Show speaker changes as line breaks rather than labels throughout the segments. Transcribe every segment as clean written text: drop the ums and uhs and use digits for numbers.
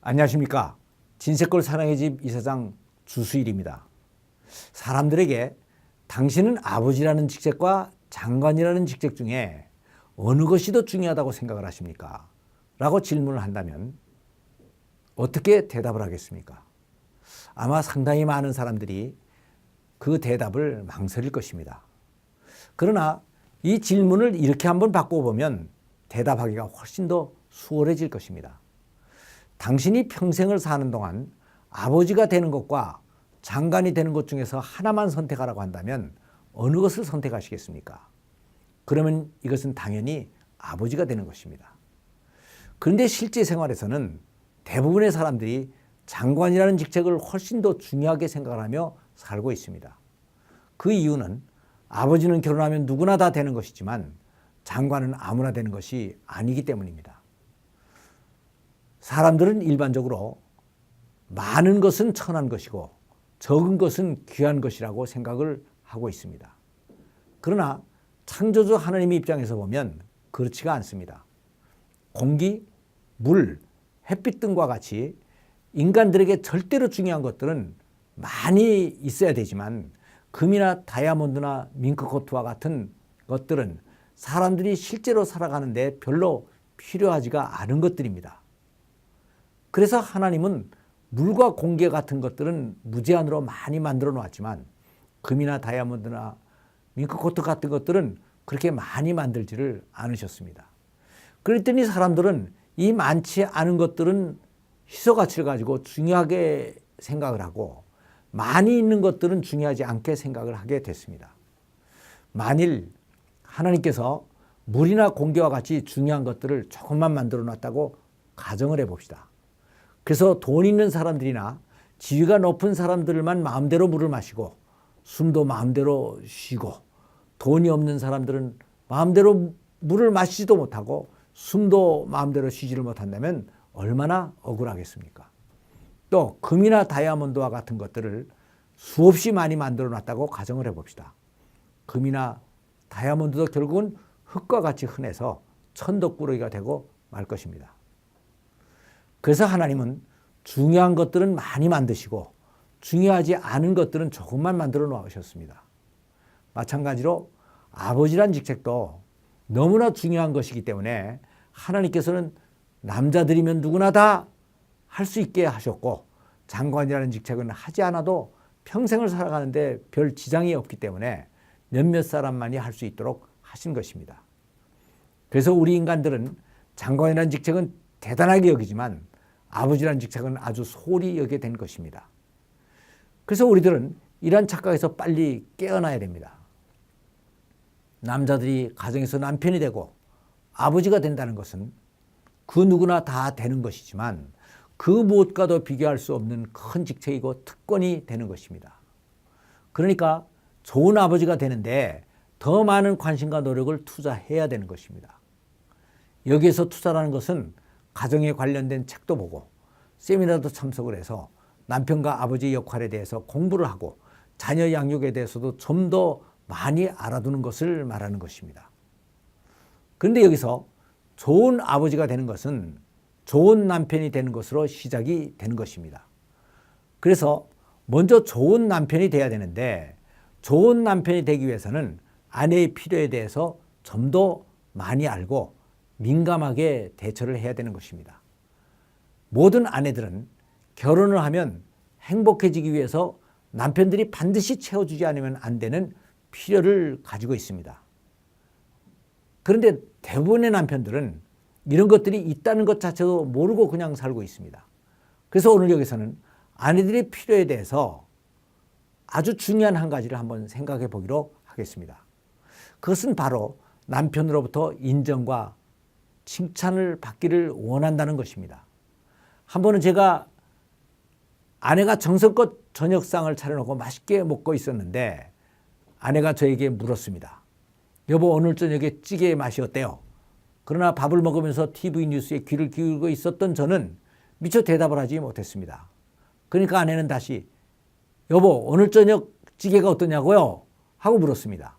안녕하십니까. 진세골 사랑의 집 이사장 주수일입니다. 사람들에게 당신은 아버지라는 직책과 장관이라는 직책 중에 어느 것이 더 중요하다고 생각을 하십니까? 라고 질문을 한다면 어떻게 대답을 하겠습니까? 아마 상당히 많은 사람들이 그 대답을 망설일 것입니다. 그러나 이 질문을 이렇게 한번 바꿔보면 대답하기가 훨씬 더 수월해질 것입니다. 당신이 평생을 사는 동안 아버지가 되는 것과 장관이 되는 것 중에서 하나만 선택하라고 한다면 어느 것을 선택하시겠습니까? 그러면 이것은 당연히 아버지가 되는 것입니다. 그런데 실제 생활에서는 대부분의 사람들이 장관이라는 직책을 훨씬 더 중요하게 생각을 하며 살고 있습니다. 그 이유는 아버지는 결혼하면 누구나 다 되는 것이지만 장관은 아무나 되는 것이 아니기 때문입니다. 사람들은 일반적으로 많은 것은 천한 것이고 적은 것은 귀한 것이라고 생각을 하고 있습니다. 그러나 창조주 하나님의 입장에서 보면 그렇지가 않습니다. 공기, 물, 햇빛 등과 같이 인간들에게 절대로 중요한 것들은 많이 있어야 되지만 금이나 다이아몬드나 밍크코트와 같은 것들은 사람들이 실제로 살아가는데 별로 필요하지가 않은 것들입니다. 그래서 하나님은 물과 공기 같은 것들은 무제한으로 많이 만들어 놓았지만 금이나 다이아몬드나 밍크코트 같은 것들은 그렇게 많이 만들지를 않으셨습니다. 그랬더니 사람들은 이 많지 않은 것들은 희소 가치를 가지고 중요하게 생각을 하고 많이 있는 것들은 중요하지 않게 생각을 하게 됐습니다. 만일 하나님께서 물이나 공기와 같이 중요한 것들을 조금만 만들어 놨다고 가정을 해봅시다. 그래서 돈 있는 사람들이나 지위가 높은 사람들만 마음대로 물을 마시고 숨도 마음대로 쉬고 돈이 없는 사람들은 마음대로 물을 마시지도 못하고 숨도 마음대로 쉬지를 못한다면 얼마나 억울하겠습니까? 또 금이나 다이아몬드와 같은 것들을 수없이 많이 만들어 놨다고 가정을 해봅시다. 금이나 다이아몬드도 결국은 흙과 같이 흔해서 천덕꾸러기가 되고 말 것입니다. 그래서 하나님은 중요한 것들은 많이 만드시고 중요하지 않은 것들은 조금만 만들어 놓으셨습니다. 마찬가지로 아버지란 직책도 너무나 중요한 것이기 때문에 하나님께서는 남자들이면 누구나 다 할 수 있게 하셨고 장관이라는 직책은 하지 않아도 평생을 살아가는데 별 지장이 없기 때문에 몇몇 사람만이 할 수 있도록 하신 것입니다. 그래서 우리 인간들은 장관이라는 직책은 대단하게 여기지만 아버지라는 직책은 아주 소홀히 여기게 된 것입니다. 그래서 우리들은 이러한 착각에서 빨리 깨어나야 됩니다. 남자들이 가정에서 남편이 되고 아버지가 된다는 것은 그 누구나 다 되는 것이지만 그 무엇과도 비교할 수 없는 큰 직책이고 특권이 되는 것입니다. 그러니까 좋은 아버지가 되는데 더 많은 관심과 노력을 투자해야 되는 것입니다. 여기에서 투자라는 것은 가정에 관련된 책도 보고 세미나도 참석을 해서 남편과 아버지의 역할에 대해서 공부를 하고 자녀 양육에 대해서도 좀 더 많이 알아두는 것을 말하는 것입니다. 그런데 여기서 좋은 아버지가 되는 것은 좋은 남편이 되는 것으로 시작이 되는 것입니다. 그래서 먼저 좋은 남편이 돼야 되는데 좋은 남편이 되기 위해서는 아내의 필요에 대해서 좀 더 많이 알고 민감하게 대처를 해야 되는 것입니다. 모든 아내들은 결혼을 하면 행복해지기 위해서 남편들이 반드시 채워주지 않으면 안 되는 필요를 가지고 있습니다. 그런데 대부분의 남편들은 이런 것들이 있다는 것 자체도 모르고 그냥 살고 있습니다. 그래서 오늘 여기서는 아내들의 필요에 대해서 아주 중요한 한 가지를 한번 생각해 보기로 하겠습니다. 그것은 바로 남편으로부터 인정과 칭찬을 받기를 원한다는 것입니다. 한 번은 제가 아내가 정성껏 저녁상을 차려놓고 맛있게 먹고 있었는데 아내가 저에게 물었습니다. 여보, 오늘 저녁에 찌개의 맛이 어때요? 그러나 밥을 먹으면서 TV 뉴스에 귀를 기울이고 있었던 저는 미처 대답을 하지 못했습니다. 그러니까 아내는 다시 여보, 오늘 저녁 찌개가 어떠냐고요? 하고 물었습니다.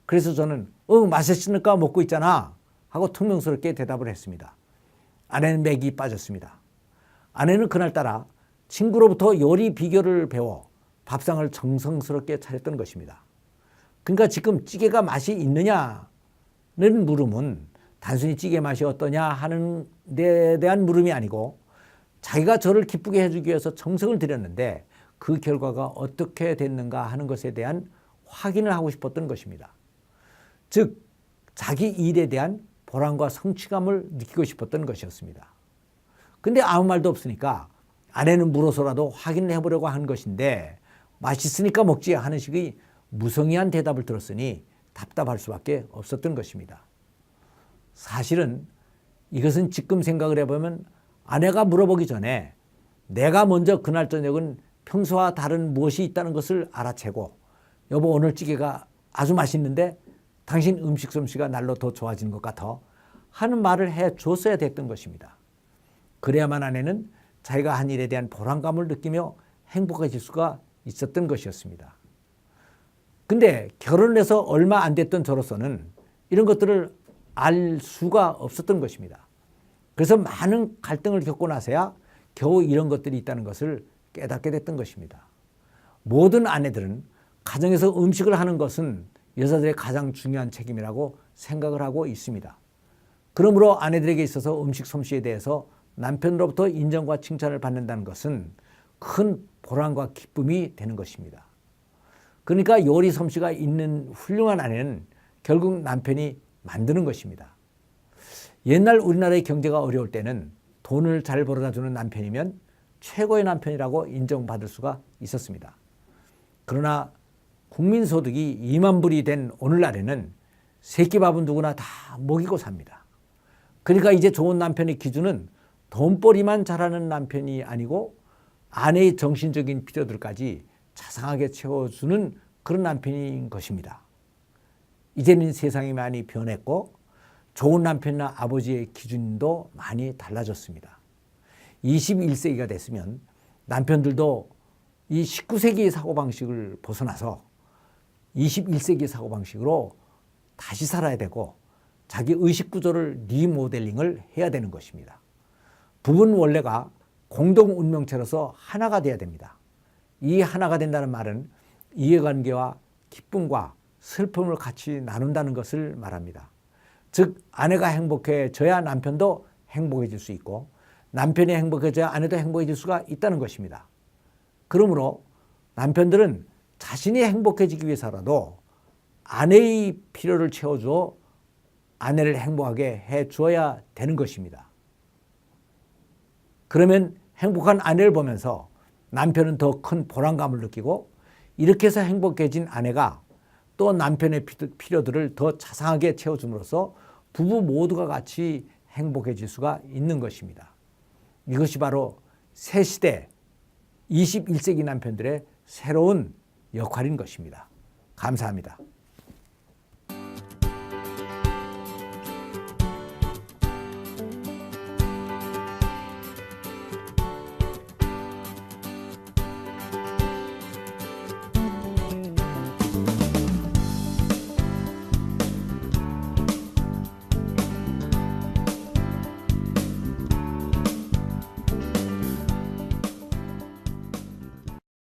그래서 저는 맛있으니까 먹고 있잖아 하고 퉁명스럽게 대답을 했습니다. 아내는 맥이 빠졌습니다. 아내는 그날따라 친구로부터 요리 비결을 배워 밥상을 정성스럽게 차렸던 것입니다. 그러니까 지금 찌개가 맛이 있느냐는 물음은 단순히 찌개 맛이 어떠냐 하는 데 대한 물음이 아니고 자기가 저를 기쁘게 해주기 위해서 정성을 들였는데 그 결과가 어떻게 됐는가 하는 것에 대한 확인을 하고 싶었던 것입니다. 즉 자기 일에 대한 보람과 성취감을 느끼고 싶었던 것이었습니다. 근데 아무 말도 없으니까 아내는 물어서라도 확인을 해보려고 한 것인데 맛있으니까 먹지 하는 식의 무성의한 대답을 들었으니 답답할 수밖에 없었던 것입니다. 사실은 이것은 지금 생각을 해보면 아내가 물어보기 전에 내가 먼저 그날 저녁은 평소와 다른 무엇이 있다는 것을 알아채고 여보 오늘 찌개가 아주 맛있는데 당신 음식 솜씨가 날로 더 좋아지는 것 같아 하는 말을 해줬어야 됐던 것입니다. 그래야만 아내는 자기가 한 일에 대한 보람감을 느끼며 행복해질 수가 있었던 것이었습니다. 근데 결혼을 해서 얼마 안 됐던 저로서는 이런 것들을 알 수가 없었던 것입니다. 그래서 많은 갈등을 겪고 나서야 겨우 이런 것들이 있다는 것을 깨닫게 됐던 것입니다. 모든 아내들은 가정에서 음식을 하는 것은 여자들의 가장 중요한 책임이라고 생각을 하고 있습니다. 그러므로 아내들에게 있어서 음식 솜씨에 대해서 남편으로부터 인정과 칭찬을 받는다는 것은 큰 보람과 기쁨이 되는 것입니다. 그러니까 요리 솜씨가 있는 훌륭한 아내는 결국 남편이 만드는 것입니다. 옛날 우리나라의 경제가 어려울 때는 돈을 잘 벌어다 주는 남편이면 최고의 남편이라고 인정받을 수가 있었습니다. 그러나 국민소득이 2만 불이 된 오늘날에는 새끼밥은 누구나 다 먹이고 삽니다. 그러니까 이제 좋은 남편의 기준은 돈벌이만 잘하는 남편이 아니고 아내의 정신적인 필요들까지 자상하게 채워주는 그런 남편인 것입니다. 이제는 세상이 많이 변했고 좋은 남편이나 아버지의 기준도 많이 달라졌습니다. 21세기가 됐으면 남편들도 이 19세기의 사고방식을 벗어나서 21세기의 사고방식으로 다시 살아야 되고 자기 의식구조를 리모델링을 해야 되는 것입니다. 부부는 원래가 공동운명체로서 하나가 돼야 됩니다. 이 하나가 된다는 말은 이해관계와 기쁨과 슬픔을 같이 나눈다는 것을 말합니다. 즉 아내가 행복해져야 남편도 행복해질 수 있고 남편이 행복해져야 아내도 행복해질 수가 있다는 것입니다. 그러므로 남편들은 자신이 행복해지기 위해서라도 아내의 필요를 채워주어 아내를 행복하게 해주어야 되는 것입니다. 그러면 행복한 아내를 보면서 남편은 더 큰 보람감을 느끼고 이렇게 해서 행복해진 아내가 또 남편의 필요들을 더 자상하게 채워줌으로써 부부 모두가 같이 행복해질 수가 있는 것입니다. 이것이 바로 새 시대 21세기 남편들의 새로운 역할인 것입니다. 감사합니다.